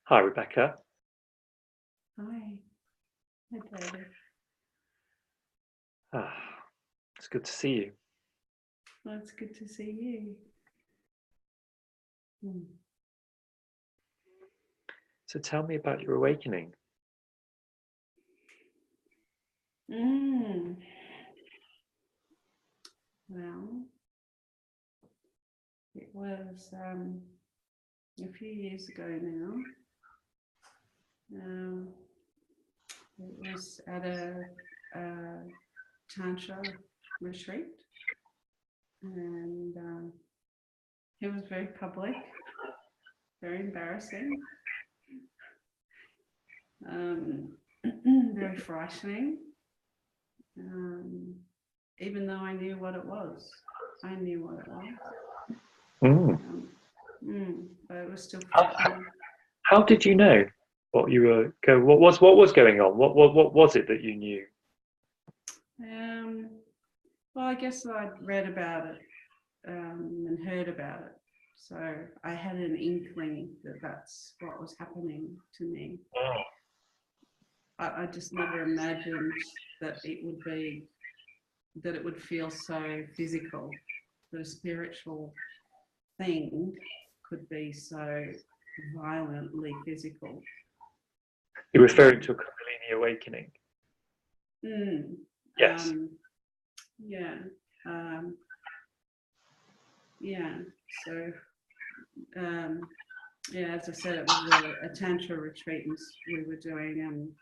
Hi, Rebecca. Hi. Hi, David. Ah, it's good to see you. Well, it's good to see you. Hmm. So tell me about your awakening. Mm. Well, it was a few years ago now. Um, it was at a Tantra retreat, and it was very public, very embarrassing, um, very frightening. Um, even though I knew what it was, I knew what it was. Mm. But it was still How, frightening. how did you know what you were going? What was going on? What was it that you knew? Um, well, I guess I'd read about it and heard about it, so I had an inkling that that's what was happening to me. I just never imagined that it would feel so physical, that a spiritual thing could be so violently physical. You're referring Um, to a Kundalini awakening. mm, Yes. yeah, um, yeah. So yeah, as I said, it was a tantra retreat, and we were doing.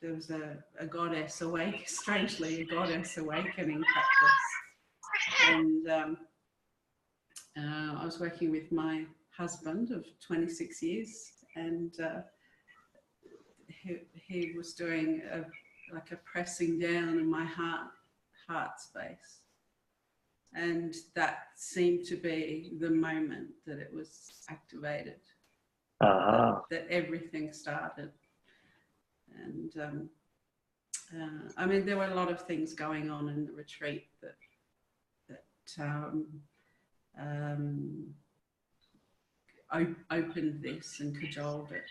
There was a goddess awake, strangely, a goddess awakening practice, and I was working with my husband of 26 years, and he was doing like a pressing down in my heart space, and that seemed to be the moment that it was activated, that everything started. And I mean, there were a lot of things going on in the retreat that opened this and cajoled it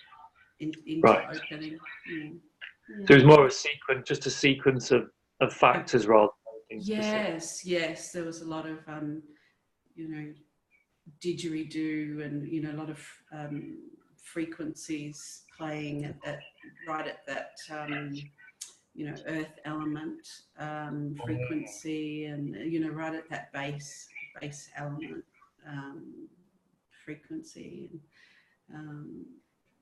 into Right. opening. Mm. So it was Mm. more a sequence, just a sequence of Uh, factors rather than anything specific. yes, there was a lot of you know, didgeridoo and a lot of frequencies playing right at that earth element frequency, and right at that bass element um, frequency. And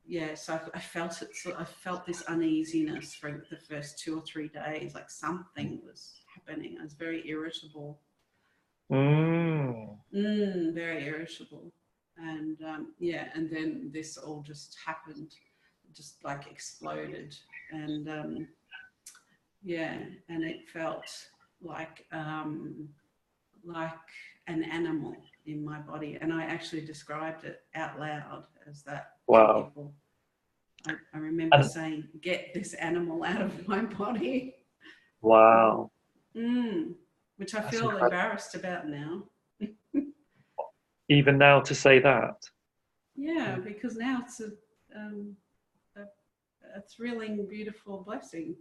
yeah, so I felt it. So I felt this uneasiness for the first 2 or 3 days, like something was happening. I was very irritable. Mm. Very irritable. And yeah, and then this all just happened, just like exploded. And yeah, and it felt like like an animal in my body. And I actually described it out loud as that to Wow. people. I remember And saying, "Get this animal out of my body," mm. wow, Mm. Which I that's feel incredible. embarrassed about now. Even now to say that. Yeah, because now it's um, a, a thrilling, beautiful blessing.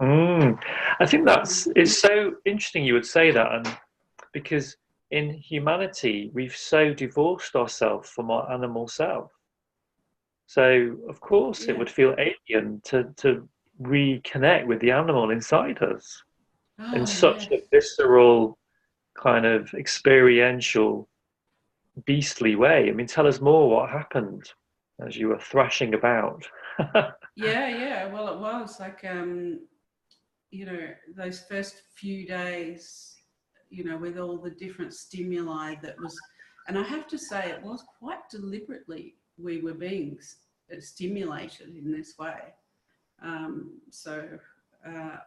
Mm. I think Mm. it's so interesting you would say that, and because in humanity we've so divorced ourselves from our animal self. So of course it Yeah. would feel alien to reconnect with the animal inside us in Oh, such yeah. a visceral, kind of experiential, beastly way. I mean, tell us more what happened as you were thrashing about. Yeah, yeah. Well, it was like, those first few days, with all the different stimuli that was, and I have to say, it was quite deliberately we were being stimulated in this way. So uh,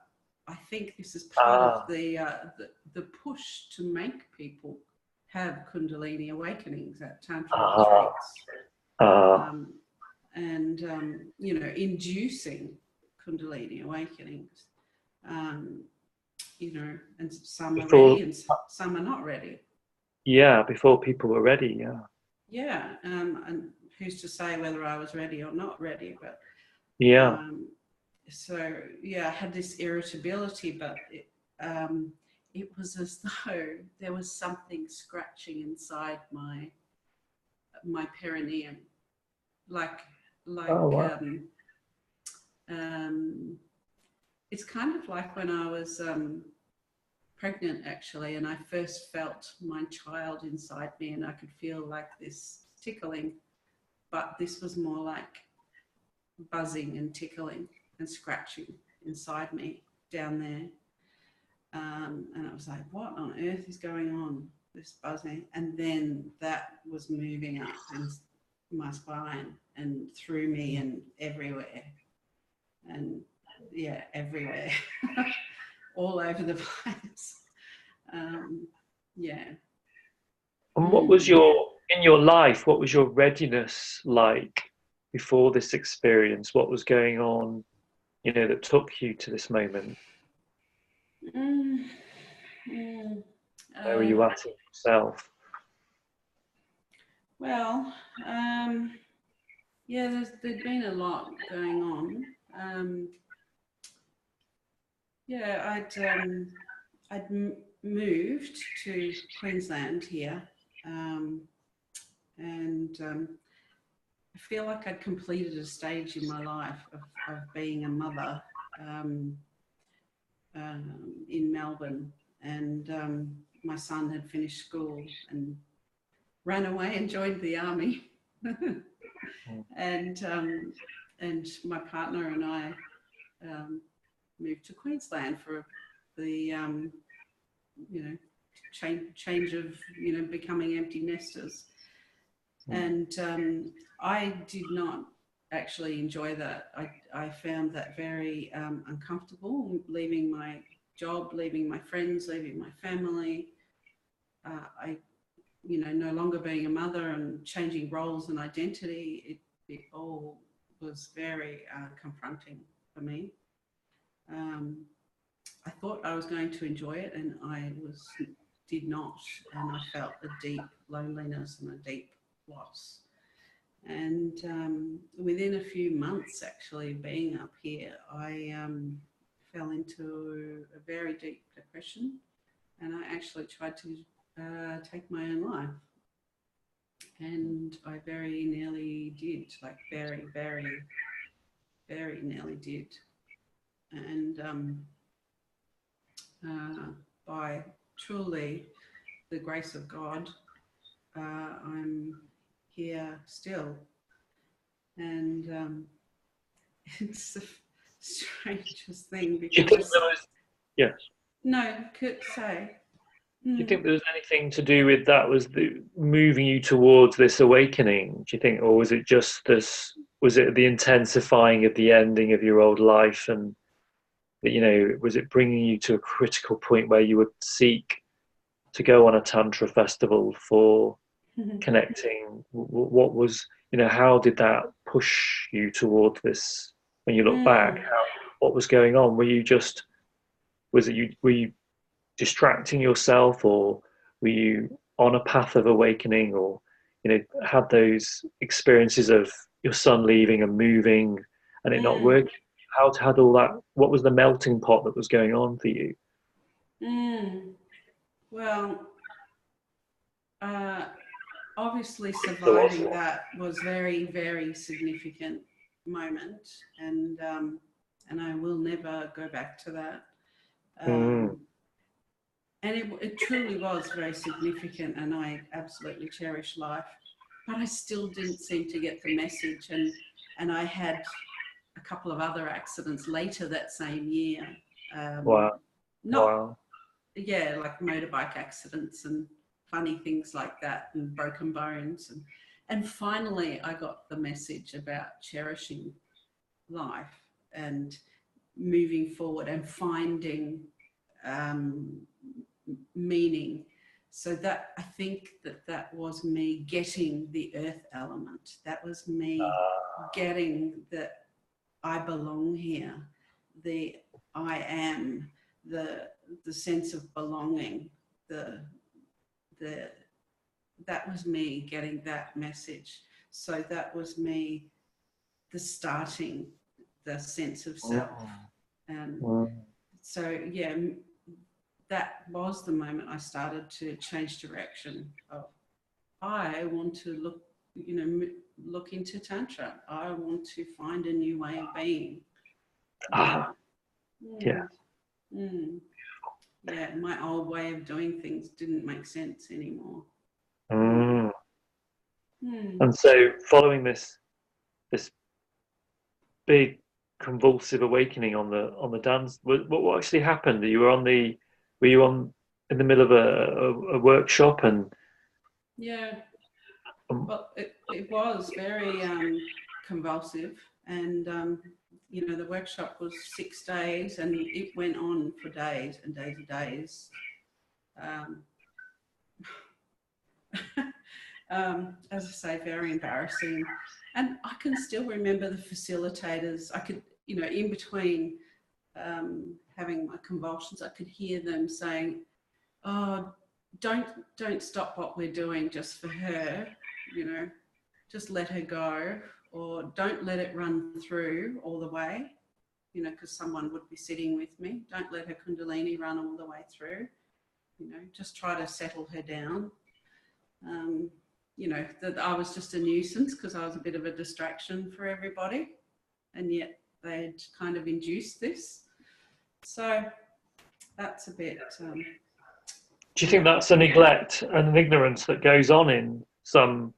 I think this is part of Ah, the push to make people have Kundalini awakenings at Tantra ah, retreats, ah. um, and inducing Kundalini awakenings. Um, and some are Before, ready and some are not ready. yeah, before people were ready, yeah. Yeah, and who's to say whether I was ready or not ready? But Yeah. so yeah, I had this irritability, but it was as though there was something scratching inside my perineum, like Oh, wow. it's kind of like when I was pregnant, actually, and I first felt my child inside me, and I could feel like this tickling, but this was more like buzzing and tickling and scratching inside me down there. And I was like, what on earth is going on? This buzzing. And then that was moving up in my spine and through me and everywhere. And yeah, everywhere. All over the place. Yeah. And what was in your life, what was your readiness like before this experience? What was going on, that took you to this moment? Mm, mm, Where were you at in yourself? well, yeah, there'd been a lot going on. Yeah, I'd moved to Queensland here, and I feel like I'd completed a stage in my life of being a mother in Melbourne, and my son had finished school and ran away and joined the army, and my partner and I moved to Queensland for the change of becoming empty nesters, and I did not actually enjoy that. I found that very uncomfortable, leaving my job, leaving my friends, leaving my family. I no longer being a mother and changing roles and identity, it all was very confronting for me. I thought I was going to enjoy it, and I did not, and I felt a deep loneliness and a deep loss. And within a few months, actually being up here, I fell into a very deep depression, and I actually tried to take my own life. And I very nearly did, like very, very, very nearly did. And by truly the grace of God, I'm here still. And it's the strangest thing because Yes. No, could say. Do you think there was anything to do with that was moving you towards this awakening? Do you think, or was it just this? Was it the intensifying of the ending of your old life, and was it bringing you to a critical point where you would seek to go on a tantra festival for connecting? What was, how did that push you towards this? When you look back, what was going on? Were you distracting yourself, or were you on a path of awakening, or had those experiences of your son leaving and moving and it not working? How had all that, what was the melting pot that was going on for you? Well, obviously surviving that was very, very significant moment, and I will never go back to that. And it truly was very significant, and I absolutely cherish life. But I still didn't seem to get the message, and I had a couple of other accidents later that same year. Wow. Yeah, like motorbike accidents and funny things like that, and broken bones. And finally, I got the message about cherishing life and moving forward and finding meaning. So that, I think that was me getting the earth element. That was me getting that I belong here. The I am, the sense of belonging, that was me getting that message. So that was me, the starting, the sense of self. And so, yeah, that was the moment I started to change direction. I want to look into Tantra. I want to find a new way of being. Yeah. Yeah, my old way of doing things didn't make sense anymore. And so following this big convulsive awakening on the dance, what actually happened? Were you on in the middle of a workshop? And well, it was very convulsive, and the workshop was 6 days, and it went on for days and days and days. As I say, very embarrassing. And I can still remember the facilitators. I could, in between having my convulsions, I could hear them saying, "Oh, don't stop what we're doing just for her, just let her go, or don't let it run through all the way, because someone would be sitting with me. Don't let her Kundalini run all the way through, just try to settle her down." That I was just a nuisance because I was a bit of a distraction for everybody, and yet they'd kind of induced this. So that's a bit... do you think that's a neglect and an ignorance that goes on in some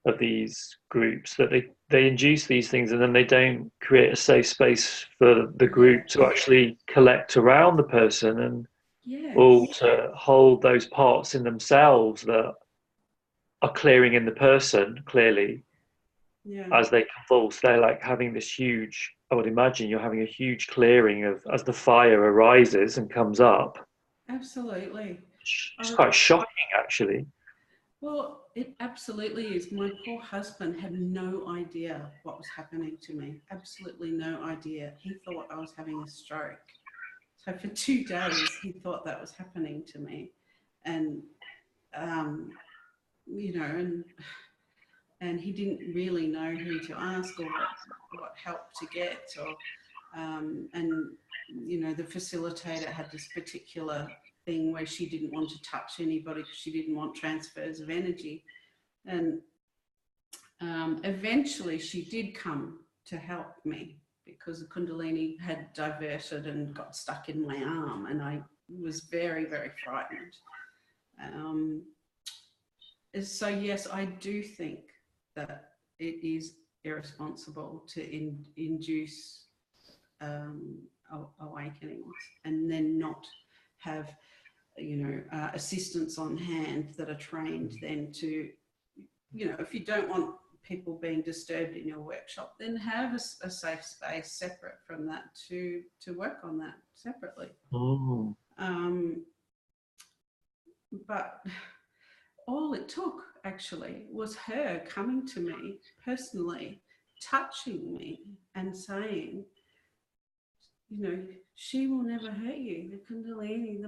of these groups, that they induce these things and then they don't create a safe space for the group to actually collect around the person and all to hold those parts in themselves that are clearing in the person clearly as they convulse? They're like having this huge, I would imagine you're having a huge clearing of as the fire arises and comes up. Absolutely. It's quite shocking, actually. Well, it absolutely is. My poor husband had no idea what was happening to me. Absolutely no idea. He thought I was having a stroke. So for 2 days, he thought that was happening to me. And, and he didn't really know who to ask or what help to get. The facilitator had this particular thing where she didn't want to touch anybody because she didn't want transfers of energy. And eventually she did come to help me because the Kundalini had diverted and got stuck in my arm, and I was very, very frightened. So yes, I do think that it is irresponsible to induce awakenings and then not have assistants on hand that are trained then to, if you don't want people being disturbed in your workshop, then have a safe space separate from that to work on that separately. But all it took actually was her coming to me personally, touching me and saying, she will never hurt you. The Kundalini,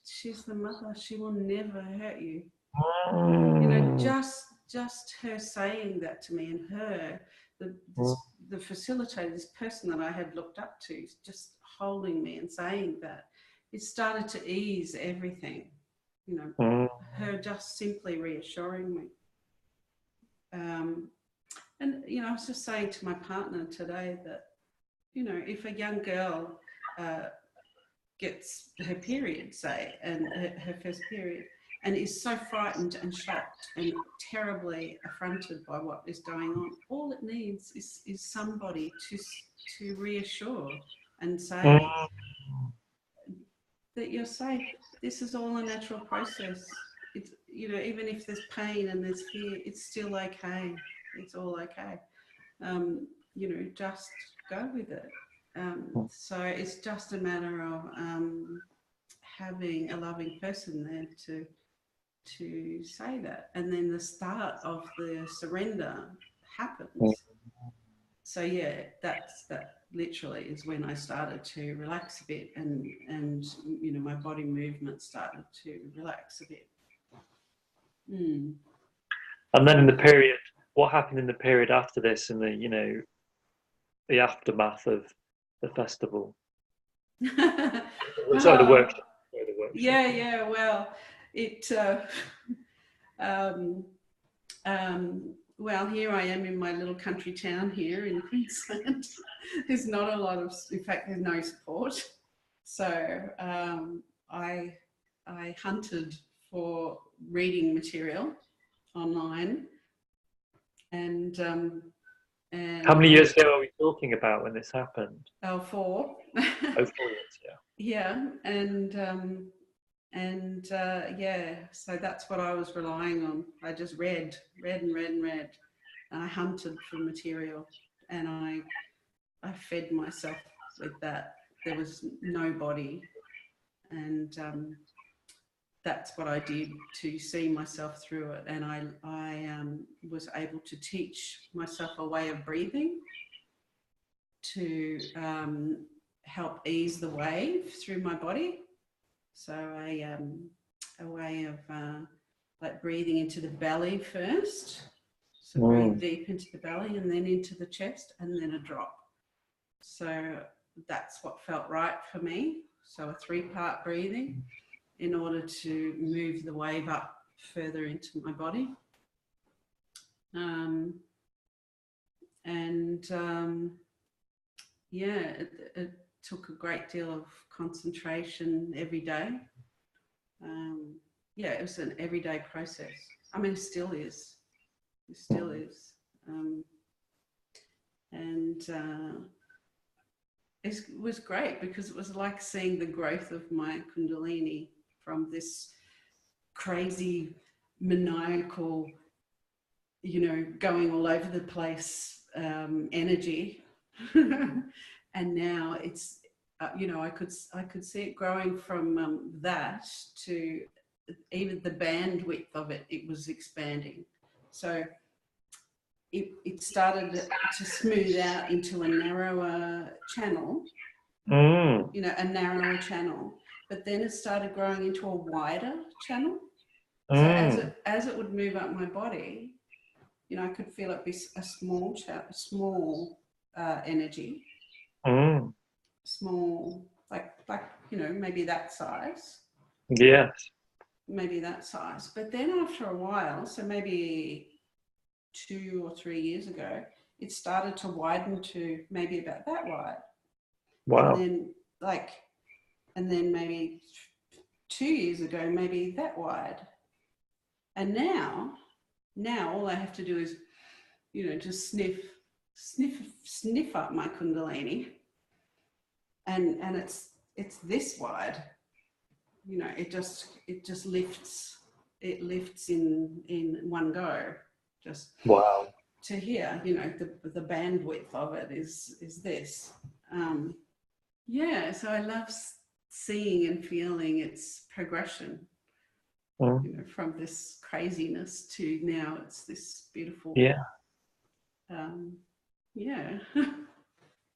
she's the mother. She will never hurt you. Just her saying that to me, and her, the facilitator, this person that I had looked up to, just holding me and saying that, it started to ease everything. Her just simply reassuring me. And I was just saying to my partner today that, if a young girl gets her period, say, and her first period, and is so frightened and shocked and terribly affronted by what is going on, all it needs is somebody to reassure and say that you're safe. This is all a natural process. It's, even if there's pain and there's fear, it's still okay. It's all okay. Just go with it. So it's just a matter of having a loving person there to say that, and then the start of the surrender happens. So yeah, that literally is when I started to relax a bit, and my body movement started to relax a bit. And then in the period what happened in the period after this and the, you know, the aftermath of the festival? Sorry, the Oh, workshop. Sorry, the workshop. yeah. Well, it. Um, well, here I am in my little country town here in Queensland. There's not a lot of, in fact, there's no support. So I hunted for reading material online, and How many I years ago are we talking about when this happened? oh, four. Oh, 4 years, yeah. Yeah, yeah, so that's what I was relying on. I just read. And I hunted for material, and I fed myself with that. There was nobody, and that's what I did to see myself through it. And I was able to teach myself a way of breathing to help ease the wave through my body. So a way of like breathing into the belly first. So breathe deep into the belly and then into the chest and then a drop. So that's what felt right for me. So a 3-part breathing in order to move the wave up further into my body. Yeah, it took a great deal of concentration every day. Yeah, it was an everyday process. I mean, it still is. It still is. It was great because it was like seeing the growth of my Kundalini from this crazy, maniacal, you know, going all over the place energy. And now it's, you know, I could see it growing from that to even the bandwidth of it. It was expanding. So it started to smooth out into a narrower channel, you know, a narrower channel. But then it started growing into a wider channel. So as it would move up my body, you know, I could feel it be a small energy, small, like you know, maybe that size. Yes. Maybe that size. But then after a while, so maybe 2 or 3 years ago, it started to widen to maybe about that wide. Wow. And then maybe 2 years ago, maybe that wide. And now all I have to do is, you know, just sniff up my Kundalini, and it's this wide. You know, it just lifts. It lifts in one go. Just wow. To here, you know, the bandwidth of it is this. Yeah, so I love seeing and feeling its progression. You know, from this craziness to now it's this beautiful. Yeah. Yeah.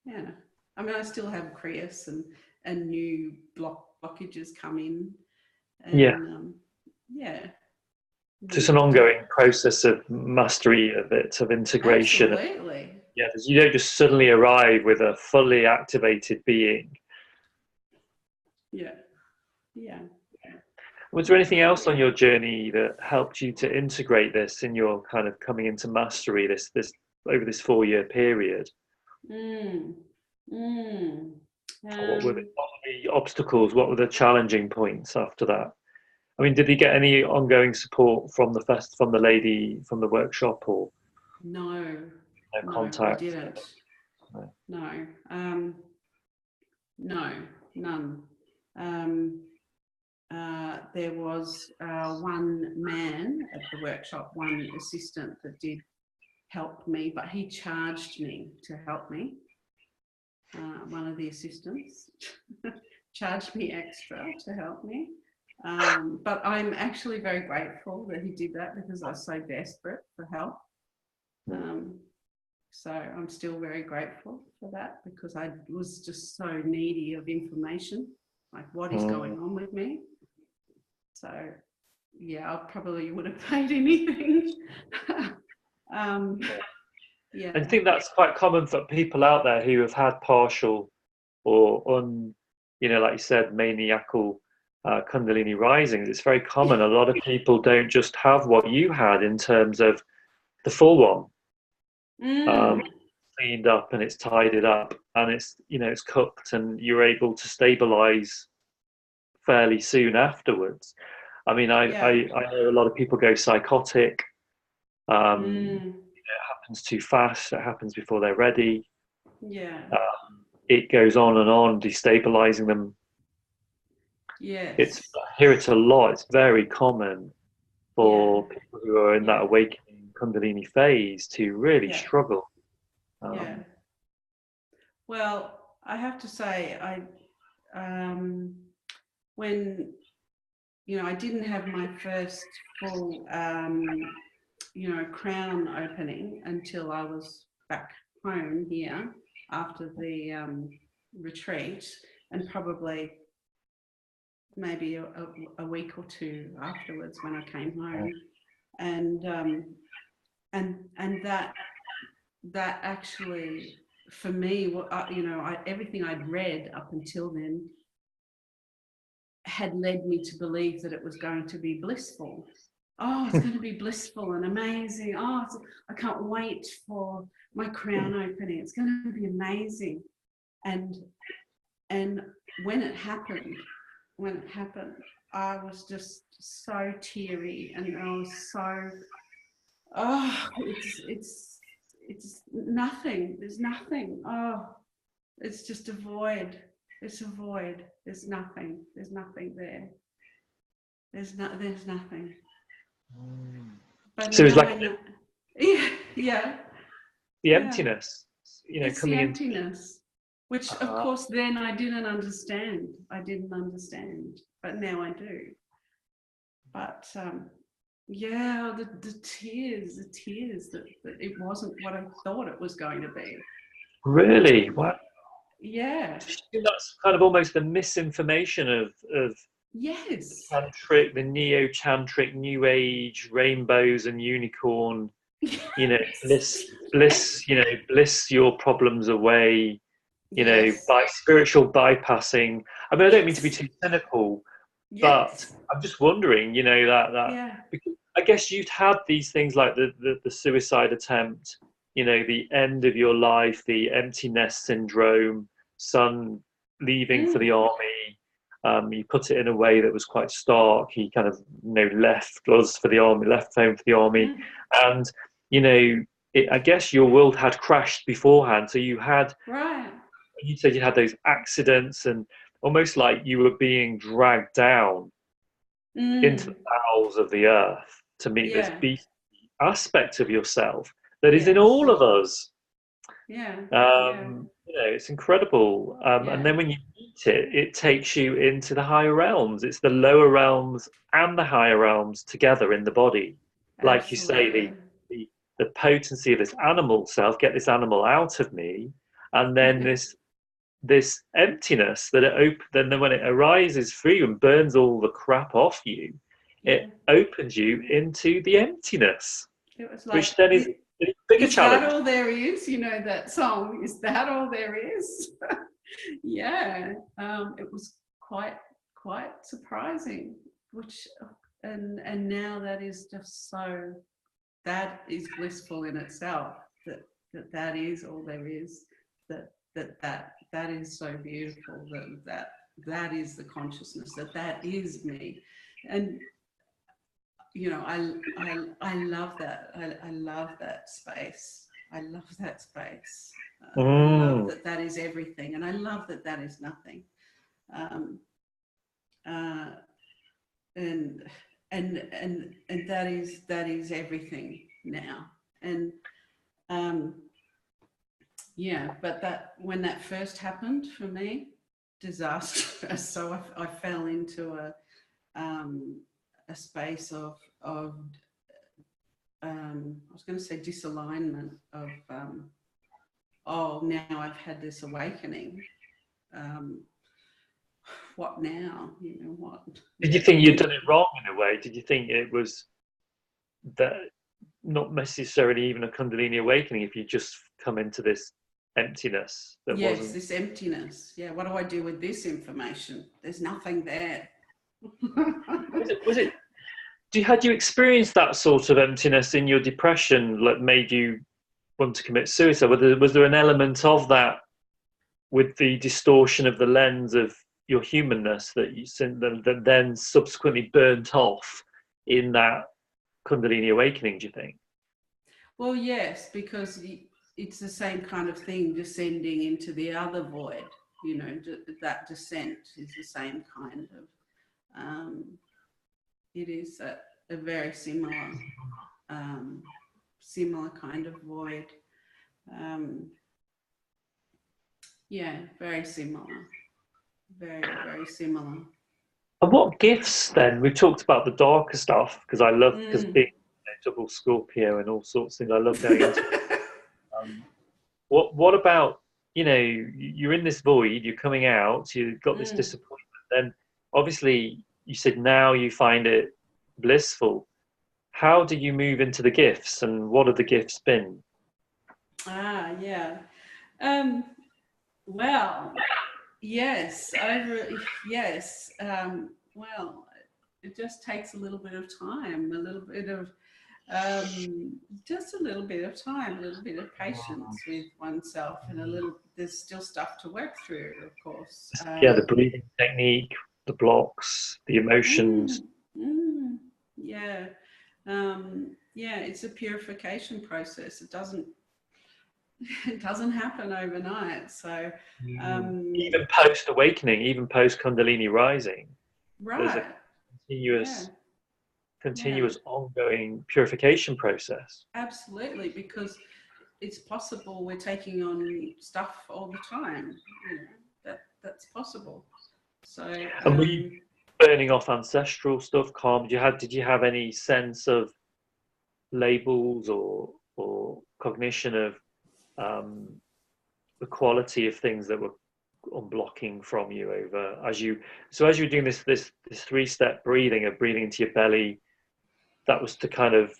Yeah. I mean, I still have Creus and new blockages come in. And, yeah. So it's an ongoing process of mastery of it, of integration. Absolutely. Yeah, you don't just suddenly arrive with a fully activated being. Yeah. Yeah. Was there anything else on your journey that helped you to integrate this in your kind of coming into mastery this over this 4-year period? What were the obstacles? What were the challenging points after that? I mean, did he get any ongoing support from from the lady from the workshop, or no contact? He didn't. No, none. There was one man at the workshop, one assistant that did help me, but he charged me to help me. One of the assistants charged me extra to help me. But I'm actually very grateful that he did that because I was so desperate for help. So I'm still very grateful for that because I was just so needy of information, like what is going on with me. So yeah, I probably would have paid anything. Yeah. And I think that's quite common for people out there who have had partial or like you said, maniacal Kundalini risings. It's very common. A lot of people don't just have what you had in terms of the full one, Mm. cleaned up and it's tidied up and it's cooked and you're able to stabilize fairly soon afterwards. I mean, Yeah. I know a lot of people go psychotic. Mm. It happens too fast. It happens before they're ready. Yeah. It goes on and on, destabilizing them. Yes. I hear it a lot. It's very common Yeah. for people who are in that Yeah. awakening Kundalini phase to really Yeah. struggle. Yeah. Well, I have to say, when I didn't have my first full crown opening until I was back home here after the retreat, and probably maybe a week or two afterwards when I came home, and that actually for me, everything I'd read up until then had led me to believe that it was going to be blissful. Oh, it's going to be blissful and amazing. Oh, I can't wait for my crown opening. It's going to be amazing. And when it happened, I was just so teary, and I was so, it's nothing. There's nothing. Oh, it's just a void. It's a void. There's nothing. There's nothing there. There's nothing. But So it's now like I know. Yeah, yeah, the yeah. emptiness, It's the coming into. emptiness, which of course then I didn't understand. But now I do. But yeah, the tears that it wasn't what I thought it was going to be. Really? What? Yeah. That's kind of almost the misinformation of Yes. tantric, the neo-tantric, new age, rainbows and unicorn, Yes. bliss your problems away, Yes. by spiritual bypassing. I mean, I don't mean to be Yes. too cynical, but Yes. I'm just wondering, that Yeah. because I guess you'd had these things like the suicide attempt, the end of your life, the empty nest syndrome, son leaving for the Mm. army. You put it in a way that was quite stark. He kind of, left us for the army, left home for the army, Mm. and I guess your world had crashed beforehand. So Right. you said you had those accidents, and almost like you were being dragged down into the Mm. bowels of the earth to meet this Yeah. beast aspect of yourself that is in all Yes. of us. Yeah. Yeah. It's incredible. And Yeah. then when you meet it, it takes you into the higher realms. It's the lower realms and the higher realms together in the body. Like you say, Absolutely. the potency of this animal self, get this animal out of me, and then this emptiness that then when it arises through you and burns all the crap off you, Yeah. it opens you into the emptiness, It was which like, then is a bigger is that challenge. all there is? You know that song, Is That All There Is? Yeah. It was quite surprising, which and now that is just so, that is blissful in itself, that is all there is, that is so beautiful, that is the consciousness, that is me. And I love that. I love that space. I love that space. I love that is everything, and I love that is nothing. Um, uh, and that is everything now. And yeah, but that when that first happened for me, disastrous. So I fell into a space of I was going to say disalignment of now I've had this awakening. What now? What? Did you Yeah. think you'd done it wrong in a way? Did you think it was that not necessarily even a Kundalini awakening if you just come into this emptiness that Yes, wasn't. this emptiness. Yeah, what do I do with this information? There's nothing there. Was it had you experienced that sort of emptiness in your depression that made you want to commit suicide? Was there an element of that with the distortion of the lens of your humanness that then subsequently burnt off in that Kundalini awakening, do you think? Well, yes, because it's the same kind of thing, descending into the other void. You know, that descent is the same kind of. It is a very similar kind of void. Yeah, very similar. Very, very similar. And what gifts then? We talked about the darker stuff because I love, because being a double Scorpio and all sorts of things, I love going into it. What about, you're in this void, you're coming out, you've got this disappointment, then obviously you said now you find it blissful. How do you move into the gifts, and what have the gifts been? Yeah. Well, yes, yes. Well, it just takes a little bit of time, a little bit of just a little bit of time, a little bit of patience with oneself, and there's still stuff to work through, of course. Yeah, the breathing technique, the blocks, the emotions. Yeah. Yeah, it's a purification process. It doesn't happen overnight. So Even post awakening, even post Kundalini rising, there's a right. continuous ongoing purification process. Absolutely, because it's possible we're taking on stuff all the time. That's possible. So And were you burning off ancestral stuff, calm? Did you have any sense of labels or cognition of the quality of things that were unblocking from you over as you're doing this 3-step breathing of breathing into your belly, that was to kind of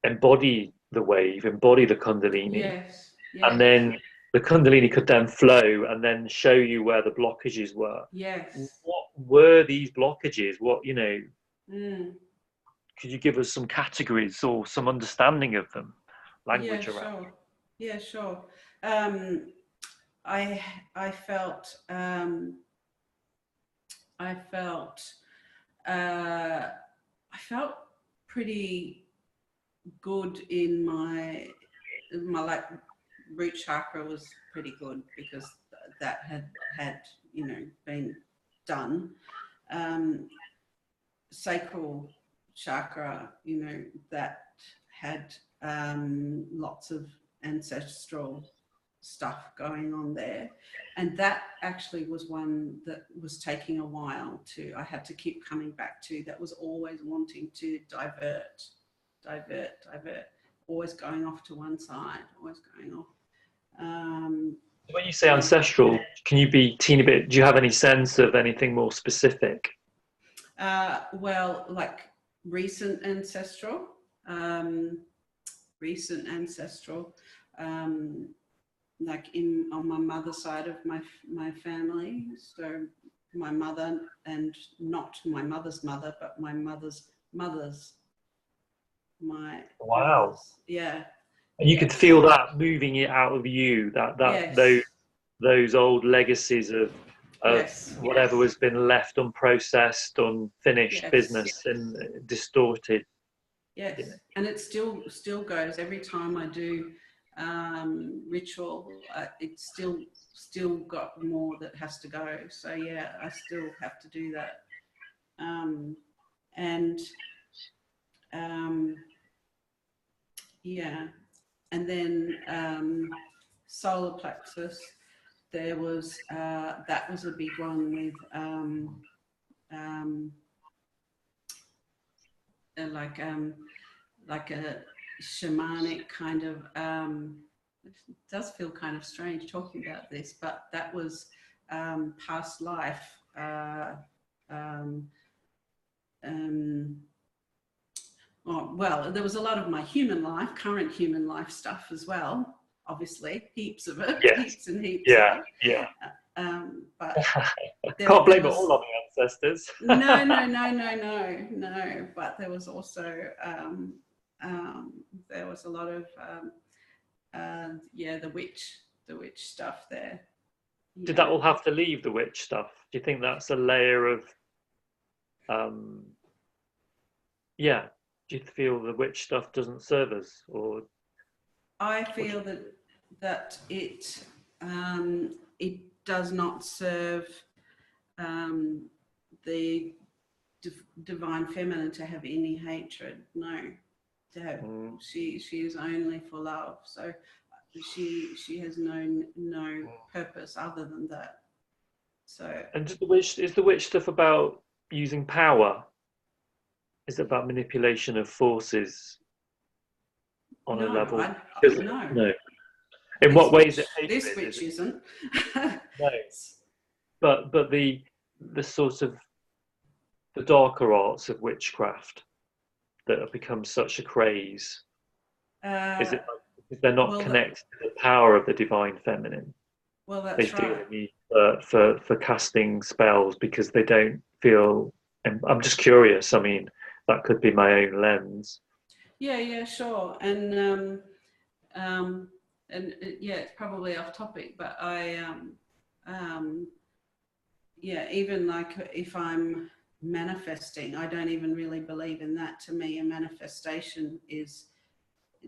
embody the wave, embody the Kundalini. Yes. And then the Kundalini could then flow and then show you where the blockages were. Yes. What were these blockages? Could you give us some categories or some understanding of them, language around? Sure. Yeah, sure. I felt I felt pretty good in my like root chakra was pretty good because that had been done. Sacral chakra, that had lots of ancestral stuff going on there, and that actually was one that was taking a while to. I had to keep coming back to. That was always wanting to divert, always going off to one side, always going off. When you say ancestral, can you be teeny bit? Do you have any sense of anything more specific? Well, like recent ancestral, like on my mother's side of my family. So my mother, and not my mother's mother, but my mother's mother's. Wow. Yeah. And you could feel that moving it out of you, those old legacies of whatever has been left unprocessed, unfinished business and distorted. Yes, and it still goes every time I do ritual. It's still got more that has to go. So yeah, I still have to do that. And then solar plexus. There was that was a big one with like a shamanic kind of. It does feel kind of strange talking about this, but that was past life. oh, well, there was a lot of my human life, current human life stuff as well, obviously, heaps of it, Yes. heaps and heaps of Yeah. it. Yeah. But Can't there blame it was, all on the ancestors. no. But there was also, there was a lot of, yeah, the witch stuff there. Did Yeah. that all have to leave the witch stuff? Do you think that's a layer of, um, yeah? Do you feel the witch stuff doesn't serve us, or I feel that it does not serve the divine feminine to have any hatred. No, to have she is only for love. So she has no purpose other than that. So, and is the witch stuff about using power? Is it about manipulation of forces on a no, level? no. No. In what way is it This hatred? witch isn't. No, but the sort of the darker arts of witchcraft that have become such a craze. Is it like, because they're not Well, connected to the power of the divine feminine? well, They that's feel right. a need for casting spells because they don't feel. And I'm just curious. I mean, that could be my own lens. Yeah, sure. Yeah, it's probably off topic, but yeah, even like if I'm manifesting, I don't even really believe in that. To me, a manifestation is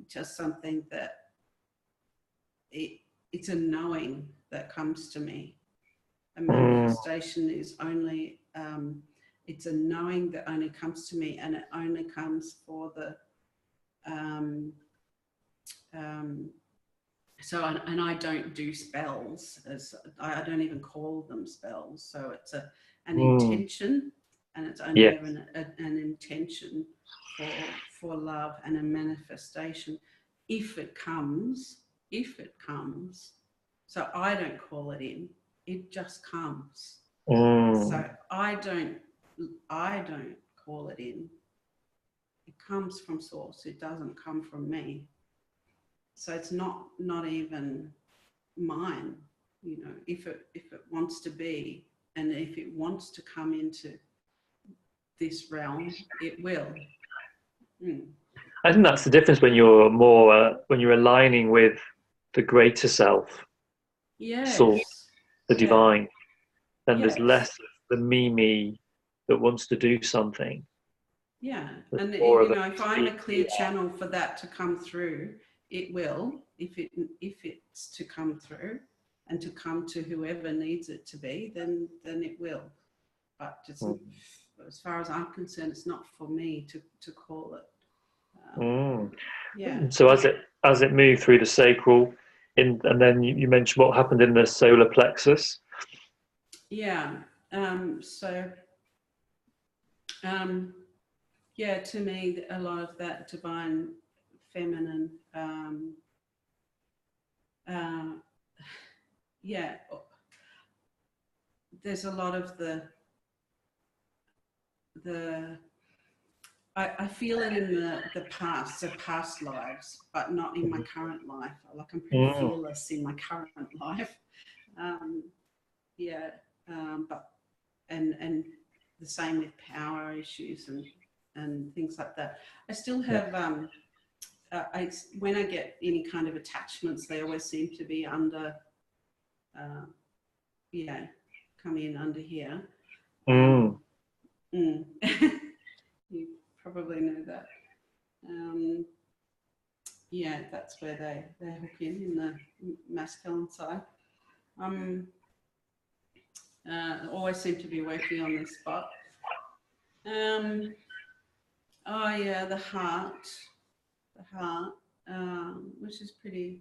just something that it's a knowing that comes to me. A manifestation is only, it's a knowing that only comes to me, and it only comes for the, so, and I don't do spells, as I don't even call them spells. So it's an intention, and it's only Yes. an intention for love and a manifestation. If it comes. So I don't call it in, it just comes. So I don't call it in. It comes from source. It doesn't come from me. So it's not even mine. You know, if it wants to be, and if it wants to come into this realm, it will. I think that's the difference when you're more when you're aligning with the greater self, Yes. source, the divine. Then Yes. there's less of the me that wants to do something. Yeah, There's and more you of know, if I'm a clear channel for that to come through, it will. If it's to come through and to come to whoever needs it to be, then it will. But it's, as far as I'm concerned, it's not for me to call it. Yeah. So as it moved through the sacral, and then you mentioned what happened in the solar plexus. Yeah. Yeah, to me, a lot of that divine feminine, yeah, there's a lot of I feel it in the past lives, but not in my current life. Like, I'm pretty fearless in my current life. Yeah, but and the same with power issues and things like that. I still have when I get any kind of attachments, they always seem to be under, come in under here. You probably know that. Yeah, that's where they hook in the masculine side. Always seem to be working on this spot. Oh yeah, the heart, which is pretty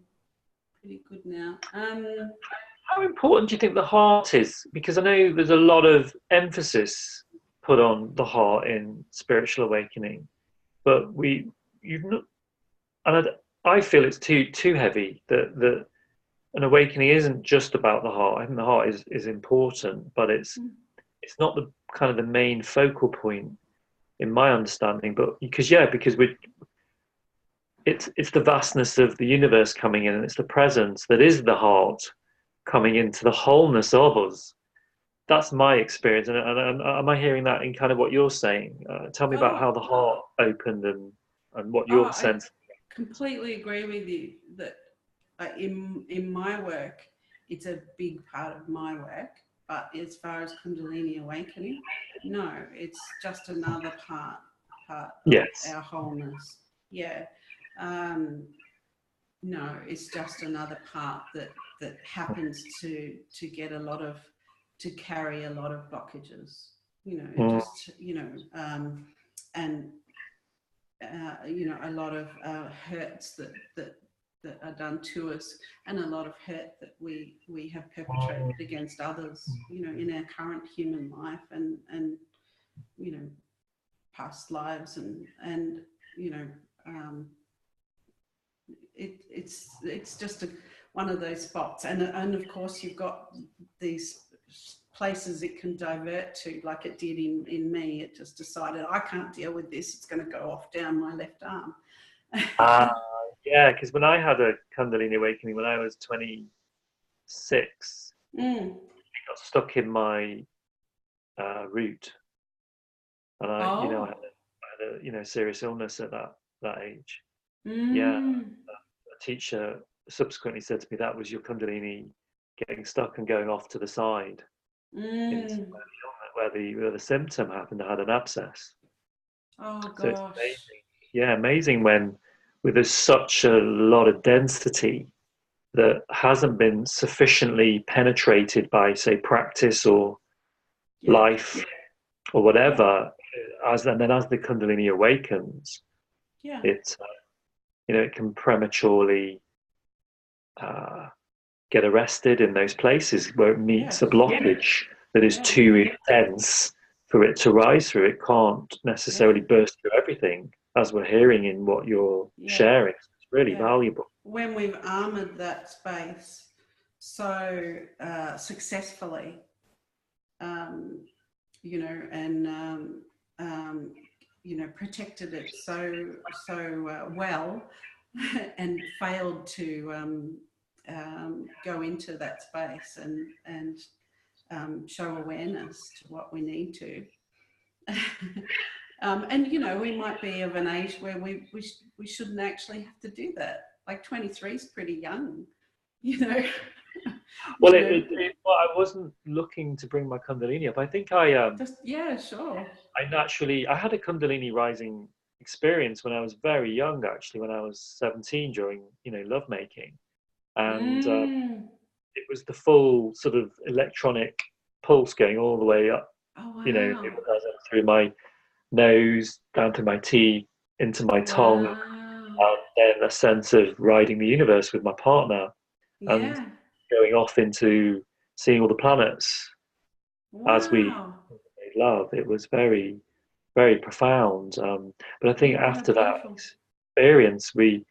good now. How important do you think the heart is? Because I know there's a lot of emphasis put on the heart in spiritual awakening, but I feel it's too heavy. That an awakening isn't just about the heart. I think the heart is important, but it's not the kind of the main focal point. in my understanding. But because it's the vastness of the universe coming in, and it's the presence that is the heart coming into the wholeness of us. That's my experience, and am I hearing that in kind of what you're saying? Tell me about how Oh, the heart opened and what your I sense. completely agree with you that in my work, it's a big part of my work. But as far as Kundalini awakening, no, it's just another part of Yes. our wholeness. Yeah. Um, no, it's just another part that happens to get a lot of to carry a lot of blockages. Mm, Just and a lot of hurts that are done to us, and a lot of hurt that we have perpetrated against others, in our current human life, and past lives, and um, it's just one of those spots, and of course you've got these places it can divert to, like it did in me. It just decided, I can't deal with this, it's going to go off down my left arm. uh, yeah, because when I had a Kundalini awakening when I was 26, Mm. I got stuck in my root, and I Oh. had a serious illness at that age. Yeah, Mm. a teacher subsequently said to me that was your Kundalini getting stuck and going off to the side into Mm. where the symptom happened. I had an abscess. Oh So it's gosh. amazing. Yeah, amazing when there's such a lot of density that hasn't been sufficiently penetrated by, say, practice or Yeah. life or Yeah. whatever. And then as the Kundalini awakens, Yeah. it it can prematurely uh, get arrested in those places where it meets a Yes. blockage that is Yeah. too intense for it to rise through. It can't Yeah. necessarily burst through everything, as we're hearing in what you're Yeah. sharing. It's really Yeah. valuable. When we've armored that space so successfully, um, and protected it so well, and failed to go into that space and show awareness to what we need to. And we might be of an age where we shouldn't actually have to do that. Like 23 is pretty young, you know. Well, you know. well, I wasn't looking to bring my Kundalini up. I think I Just, yeah, sure. I had a Kundalini rising experience when I was very young, actually, when I was 17 during lovemaking, and Mm. it was the full sort of electronic pulse going all the way up. Oh It wow. was through my nose, down to my teeth, into my tongue, Wow. and then a sense of riding the universe with my partner and Yeah. going off into seeing all the planets as we Wow. made love. It was very, very profound. But I think Yeah, after that beautiful. experience, we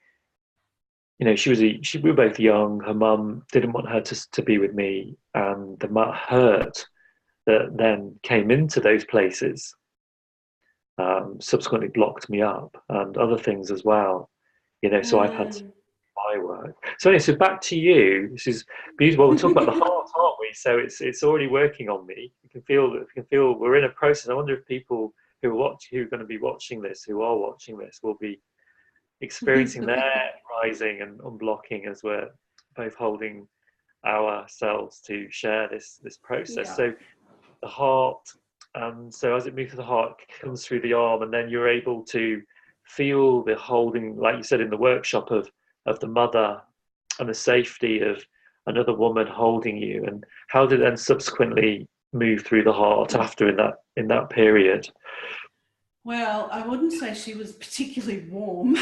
were both young. Her mum didn't want her to be with me, and the hurt that then came into those places subsequently blocked me up and other things as well. So I've had to Mm. my work. So anyway, so back to you. This is beautiful. Well, we're talking about the heart, aren't we? So it's already working on me. You can feel we're in a process. I wonder if people who are going to be watching this, who are watching this, will be experiencing their rising and unblocking as we're both holding ourselves to share this process. Yeah. So the heart, so as it moves to the heart, it comes through the arm, and then you're able to feel the holding, like you said in the workshop, of the mother and the safety of another woman holding you. And how did it then subsequently move through the heart after in that period? Well, I wouldn't say she was particularly warm.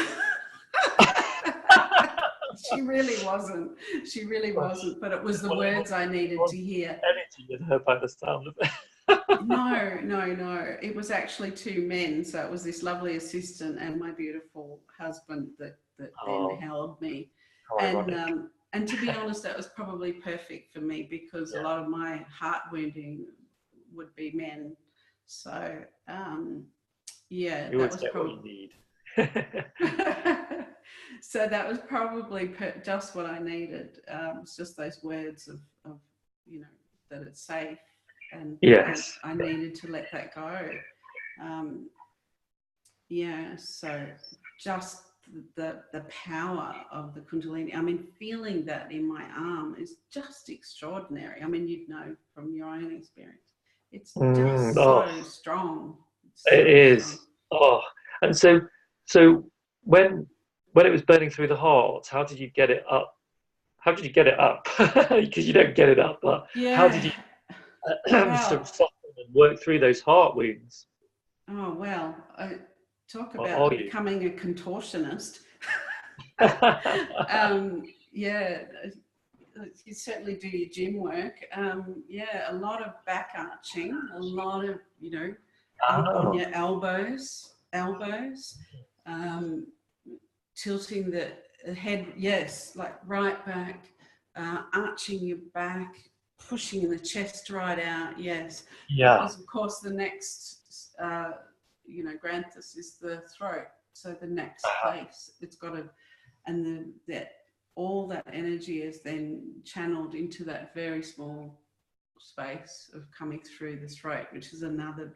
She really wasn't. She really wasn't. But it was the Well, it words I needed was to hear. energy in her by the sound of it. No, no, no. It was actually two men. So it was this lovely assistant and my beautiful husband that then Oh, held me. how ironic. And to be honest, that was probably perfect for me, because a Yeah. lot of my heart wounding would be men. So Yeah, You that always was get what you probably. need. So that was probably just what I needed. It's just those words of, you know, that it's safe, and Yes. I needed to let that go. Um, yeah, so just the power of the Kundalini. I mean, feeling that in my arm is just extraordinary. I mean, you'd know from your own experience. It's just Oh, so strong. It's it so strong. is. Oh, and so when when it was burning through the heart, how did you get it up? How did you get it up? Because you don't get it up, but how did Yeah. you sort of Well, soften and work through those heart wounds? oh well. Talk Or are about you? becoming a contortionist. Yeah, you certainly do your gym work. Yeah, a lot of back arching, a lot of, you know, on Oh, your elbows, um, tilting the head, yes, like right back, arching your back, pushing the chest right out, yes, yeah. because of course the next, you know, granthus is the throat, so the next place it's got to, and that all that energy is then channeled into that very small space of coming through the throat, which is another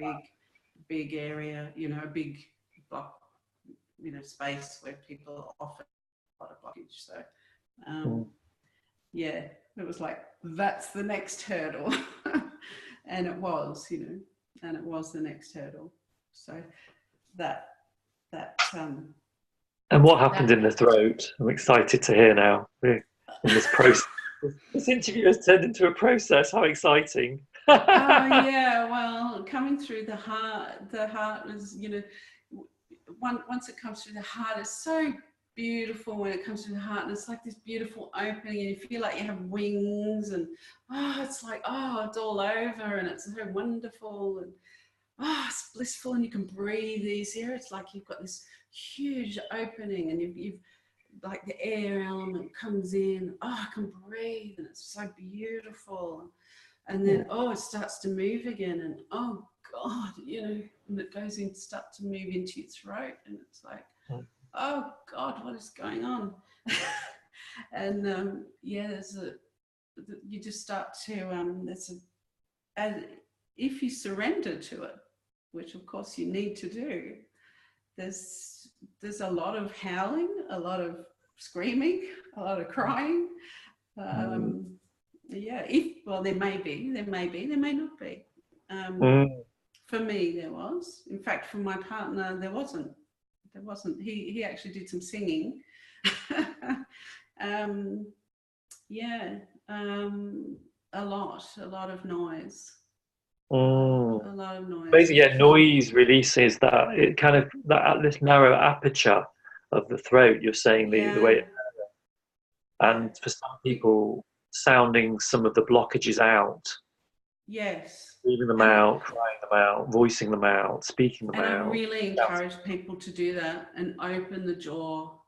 big area, you know, a big block, you know, space where people often have a lot of blockage. So um, Mm. yeah, it was like, that's the next hurdle. And it was, you know, and it was the next hurdle. So that that And what happened that in the throat? I'm excited to hear now. In this process, this interview has turned into a process. How exciting! oh yeah, well, coming through the heart was, you know, once it comes through the heart, it's so beautiful when it comes through the heart, and it's like this beautiful opening, and you feel like you have wings, and it's like, it's all over, and it's so wonderful, and it's blissful, and you can breathe easier. It's like you've got this huge opening, and you've like the air element comes in. I can breathe, and it's so beautiful. And then it starts to move again, and oh God, you know, and it goes in, start to move into your throat, and it's like, oh God, what is going on? And yeah, you just start to and if you surrender to it, which of course you need to do, there's a lot of howling, a lot of screaming, a lot of crying. Mm. Um, yeah, there may be, there may not be. Mm. For me, there was. In fact, for my partner, there wasn't. There wasn't. He actually did some singing. um, yeah, a lot of noise, Mm. a lot of noise. Basically, yeah, noise releases that it kind of that this narrow aperture of the throat. You're saying the Yeah, way, yeah, and for some people, sounding some of the blockages out, yes, leaving them and out, crying them out, voicing them out, speaking them and I out. really encourage people to do that and open the jaw,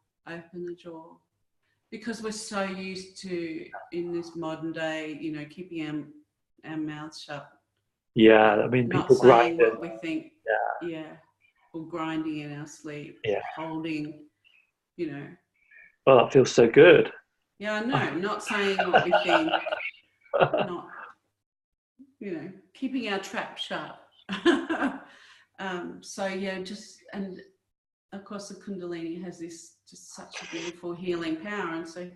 because we're so used to, in this modern day, you know, keeping our mouths shut, Yeah, I mean, not people grind saying it. what we think, yeah, or grinding in our sleep, Yeah. holding, you know, Oh, that feels so good. yeah, I know, not saying what we think, not, you know, keeping our trap shut. So yeah, and of course the Kundalini has this just such a beautiful healing power, and so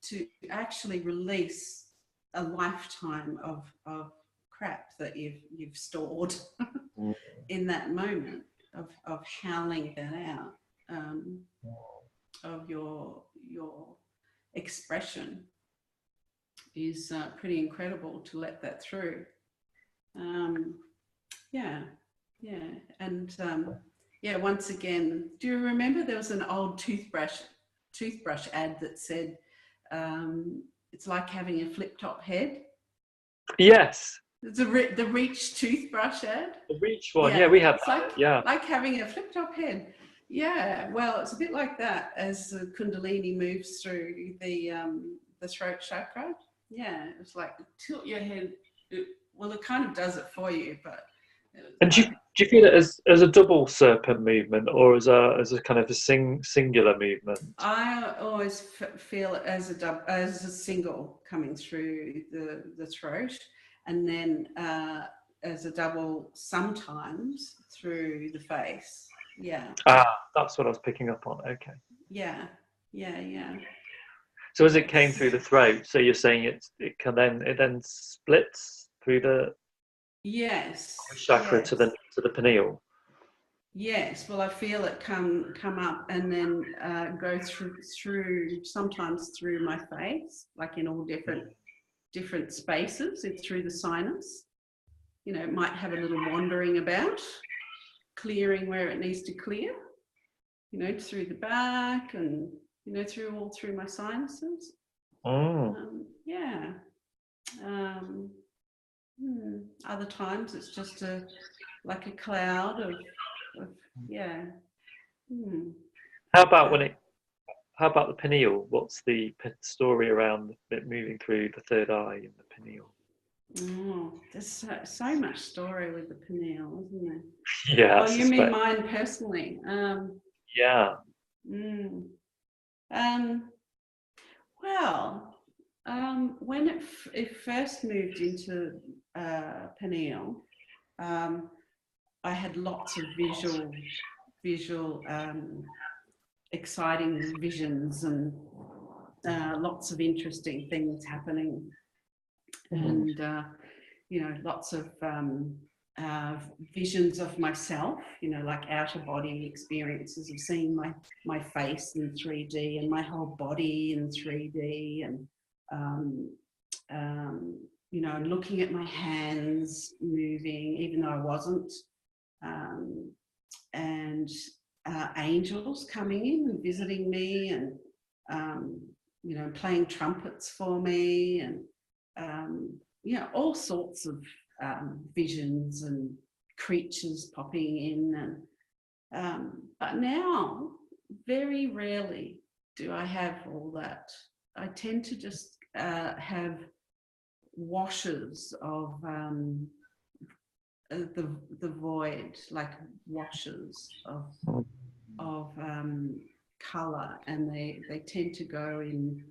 to actually release a lifetime of crap that you've stored in that moment of howling that out, of your expression is pretty incredible to let that through. Um, yeah, yeah, and yeah. Once again, do you remember there was an old toothbrush ad that said, "It's like having a flip top head." Yes, It's the Reach toothbrush ad. the reach one. Yeah, Yeah, we have it's that. Yeah. like having a flip top head. Yeah, well, it's a bit like that as the Kundalini moves through the throat chakra. Yeah, it's like tilt your head. Well, it kind of does it for you, but And do you feel it as a double serpent movement, or as a kind of a singular movement? I always feel it as as a single coming through the throat, and then as a double sometimes through the face. Yeah. That's what I was picking up on. Okay. Yeah. Yeah. Yeah. So as it came through It's the throat, so you're saying it then splits through the yes. chakra to Yes. the pineal. Yes, well, I feel it come up and then go through sometimes through my face, like in all different spaces. It's through the sinus. You know, it might have a little wandering about, clearing where it needs to clear. You know, through the back and through my sinuses. Mm. Yeah. Um, Other times it's just like a cloud of yeah. Hmm. How about how about the pineal? What's the story around it moving through the third eye and the pineal? Oh, there's so much story with the pineal, isn't there? Yeah, I Oh, you mean suspect. mine personally? Yeah. Mm, um, well, when it first moved into pineal, um, I had lots of visual exciting visions and lots of interesting things happening, Mm. and lots of visions of myself, like out of body experiences of seeing my face in 3D and my whole body in 3D, and um, looking at my hands moving even though I wasn't, um, and angels coming in and visiting me, and um, playing trumpets for me, and all sorts of visions and creatures popping in. But now, very rarely do I have all that. I tend to just have washes of the void, like washes of color, and they tend to go in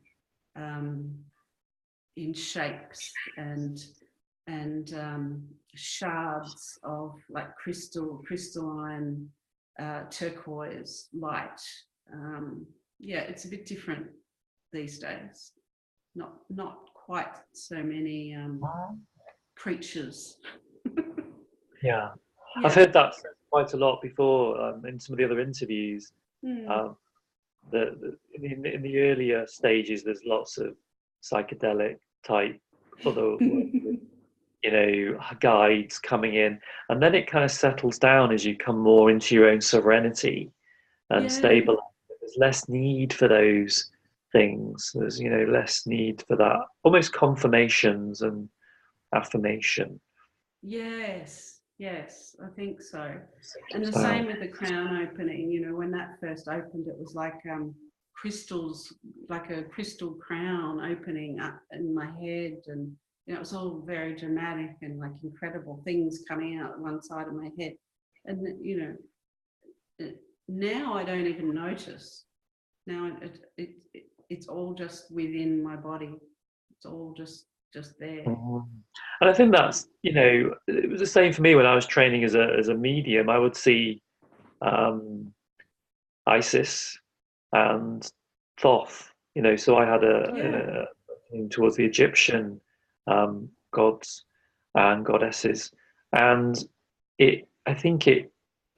shapes and shards of like crystalline turquoise light. Yeah, it's a bit different these days. Not quite so many creatures. Yeah. I've Yeah. heard that said quite a lot before in some of the other interviews. Mm. Um, in the earlier stages, there's lots of psychedelic type other guides coming in, and then it kind of settles down as you come more into your own sovereignty and Yeah. stabilize. There's less need for those things. There's less need for that almost confirmations and affirmation. Yes, yes, I think so. And Settles the down. same with the crown opening. When that first opened, it was like crystals, like a crystal crown opening up in my head, and it was all very dramatic and like incredible things coming out one side of my head. And now I don't even notice. Now it's all just within my body. It's all just there. Mhm. And I think that's, it was the same for me when I was training as a medium. I would see um, Isis and Thoth, so I had Yeah. towards the Egyptian gods and goddesses. And I think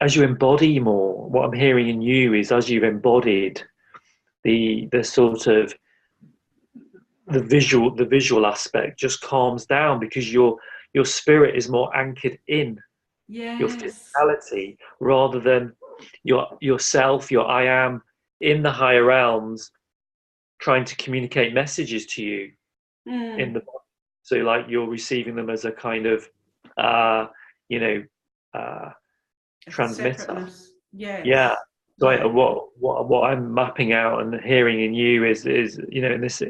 as you embody more, what I'm hearing in you is as you've embodied the sort of the visual aspect just calms down because your spirit is more anchored in your Yes. physicality rather than yourself, your I am in the higher realms trying to communicate messages to you in the Mm. body. So like you're receiving them as a kind of uh, you know uh, transmitter. Separateness. Yeah. Yes. So Yeah. what I'm mapping out and hearing in you is in this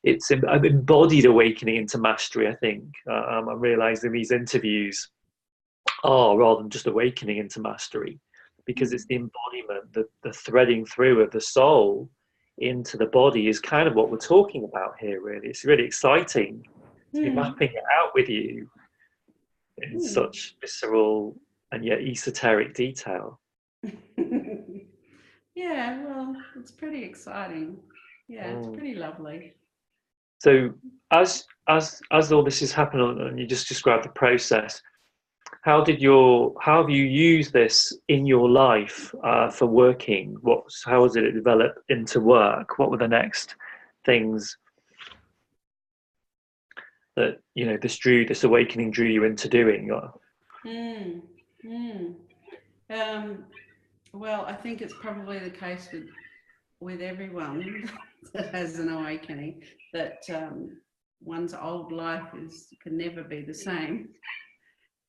it's an embodied awakening into mastery. I think I'm realizing these interviews are, rather than just awakening into mastery, because it's the embodiment, the threading through of the soul into the body is kind of what we're talking about here, really. It's really exciting to be Mm. mapping it out with you in Mm. such visceral and yet esoteric detail. Yeah, well, it's pretty exciting. Yeah, it's Mm. pretty lovely. So as all this has happened and you just described the process, how have you used this in your life for working? How has it developed into work? What were the next things that this awakening drew you into doing? Mm. Mm. Um, well, I think it's probably the case with everyone that has an awakening that one's old life can never be the same,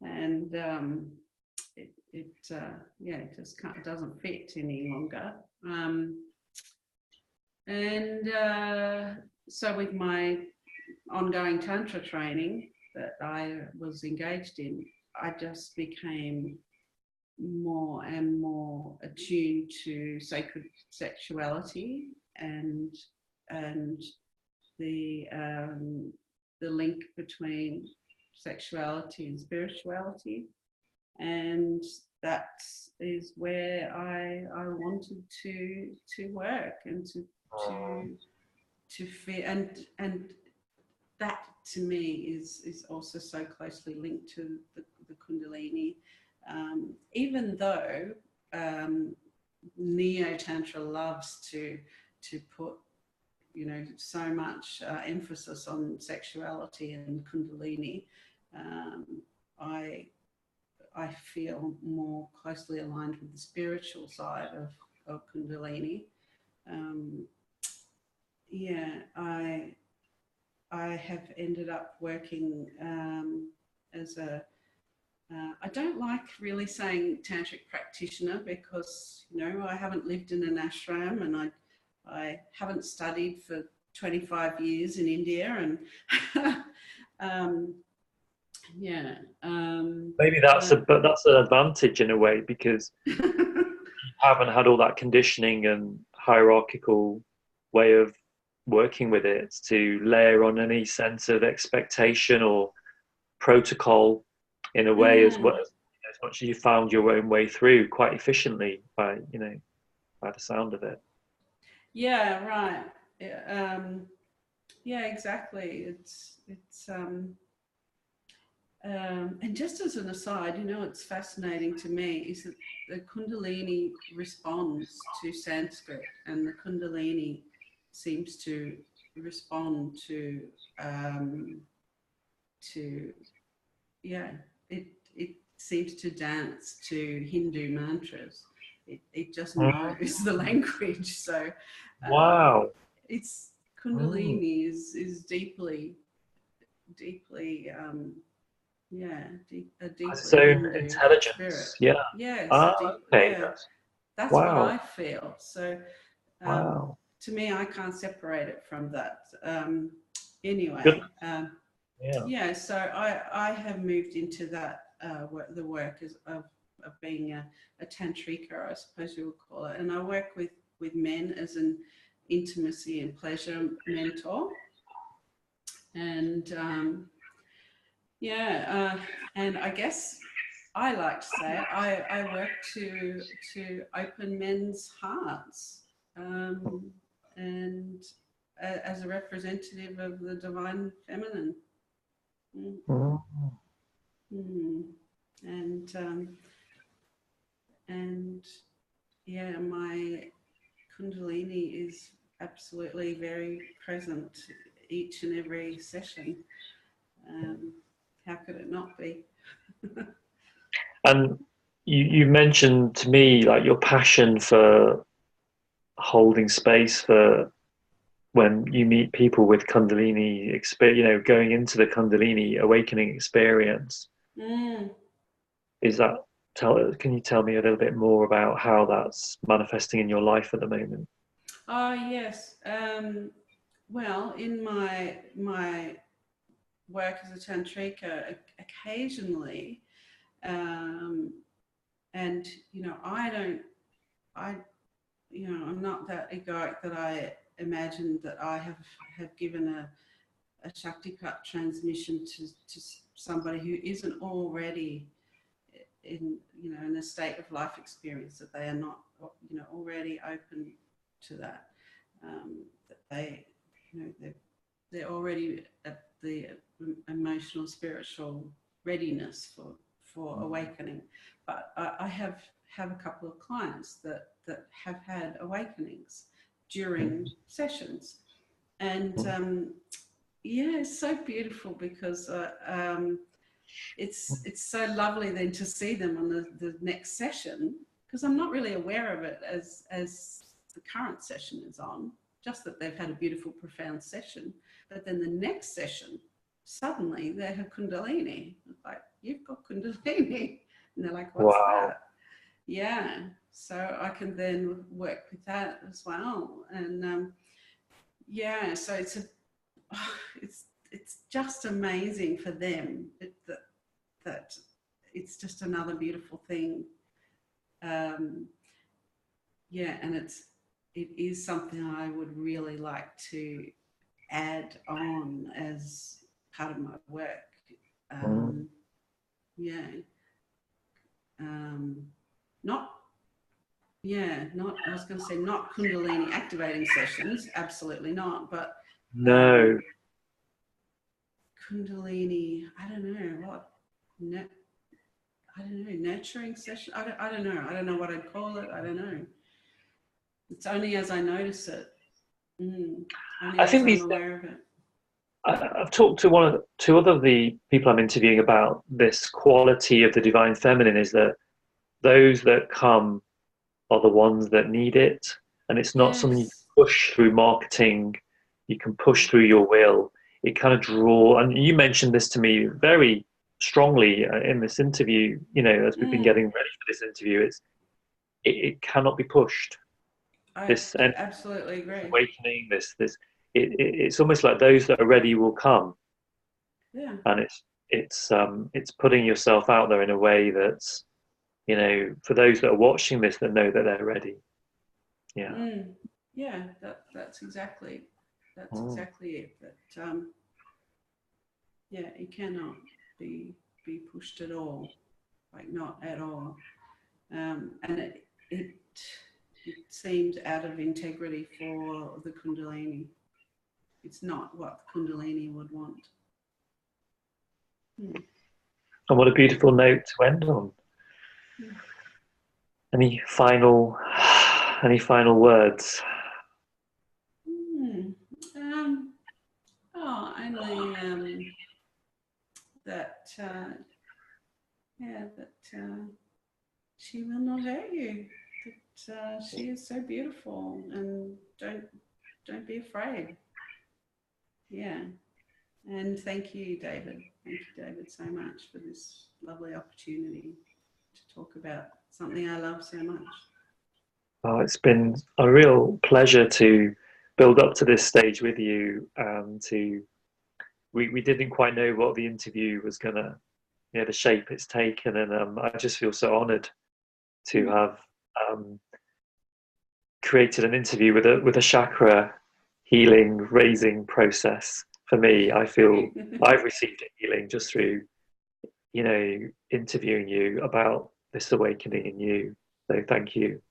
and yeah, it just doesn't fit any longer. And so with my ongoing tantra training that I was engaged in, I just became more and more attuned to sacred sexuality and the link between sexuality and spirituality, and that is where I wanted to work and to feel, and that to me is also so closely linked to the Kundalini. Even though Neo Tantra loves to put so much emphasis on sexuality and Kundalini, um, I I feel more closely aligned with the spiritual side of Kundalini. Um, yeah, I have ended up working as I don't like really saying tantric practitioner because I haven't lived in an ashram, and I haven't studied for 25 years in India, and um, yeah. Maybe that's an advantage in a way, because you haven't had all that conditioning and hierarchical way of working with it to layer on any sense of expectation or protocol in a way, as much as you found your own way through quite efficiently by the sound of it. Yeah, right. Yeah, yeah, exactly. And just as an aside, it's fascinating to me is that the Kundalini responds to Sanskrit, and the Kundalini seems to respond um, to yeah, it seems to dance to Hindu mantras. It just Mm. knows the language. So um, Wow. it's Mm. Kundalini is deeply a Has its deeply own Hindu spirit. intelligence. Yeah. Yeah, it's a Ah, deep, okay. yeah, that's what Wow. I feel. So Wow. to me, I can't separate it from that. Good. Anyway, Yeah. yeah, so I have moved into that the work of being a tantrika, I suppose you would call it, and I work with men as an intimacy and pleasure mentor, and yeah, and I guess I like to say it, I work to open men's hearts, um, and as a representative of the divine feminine. Mm. Mm. Mm. And and yeah, my Kundalini is absolutely very present each and every session. Um, how could it not be? And you mentioned to me like your passion for holding space for when you meet people with Kundalini experience, going into the Kundalini awakening experience. Mm. Is that can you tell me a little bit more about how that's manifesting in your life at the moment? Oh yes. Well, in my work as a tantrika, occasionally And I'm not that egoic that I imagine that I have given a Shaktipat transmission to somebody who isn't already in a state of life experience, that they are not already open to that, that they they're already at the emotional spiritual readiness for awakening. But I have a couple of clients that have had awakenings during sessions, and it's so beautiful because it's so lovely then to see them on the next session, because I'm not really aware of it as the current session is on, just that they've had a beautiful, profound session. But then the next session, suddenly they have Kundalini. It's like, you've got Kundalini. And they're like, what's that? Yeah. So I can then work with that as well. And so it's just amazing for them that it's just another beautiful thing. And it is something I would really like to add on as part of my work. I was going to say not Kundalini activating sessions, absolutely not, but no. Kundalini, I don't know what, nurturing session. I don't know. I don't know what I'd call it. I don't know. It's only as I notice it. I think I'm aware of it. I've talked to two other of the people I'm interviewing about this quality of the divine feminine, is that those that come are the ones that need it, and it's not something you can push through marketing. You can push through your will. It kind of and you mentioned this to me very strongly in this interview, as we've been getting ready for this interview. It cannot be pushed. I absolutely agree. Awakening, it's almost like those that are ready will come. Yeah. And it's putting yourself out there in a way that's, for those that are watching this, that know that they're ready. Yeah. Yeah, that's exactly it. That it cannot be pushed at all, like not at all. And it seems out of integrity for the Kundalini. It's not what the Kundalini would want. And what a beautiful note to end on. Any final words? Only that she will not hurt you. That she is so beautiful, and don't be afraid. Yeah. And thank you, David. Thank you, David, so much for this lovely opportunity to talk about something I love so much. Oh, it's been a real pleasure to build up to this stage with you. We didn't quite know what the interview was gonna, the shape it's taken, and I just feel so honoured to have created an interview with a chakra healing, raising process. For me, I feel I've received a healing just through, interviewing you about this awakening in you. So thank you.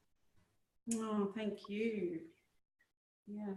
Oh, thank you. Yeah.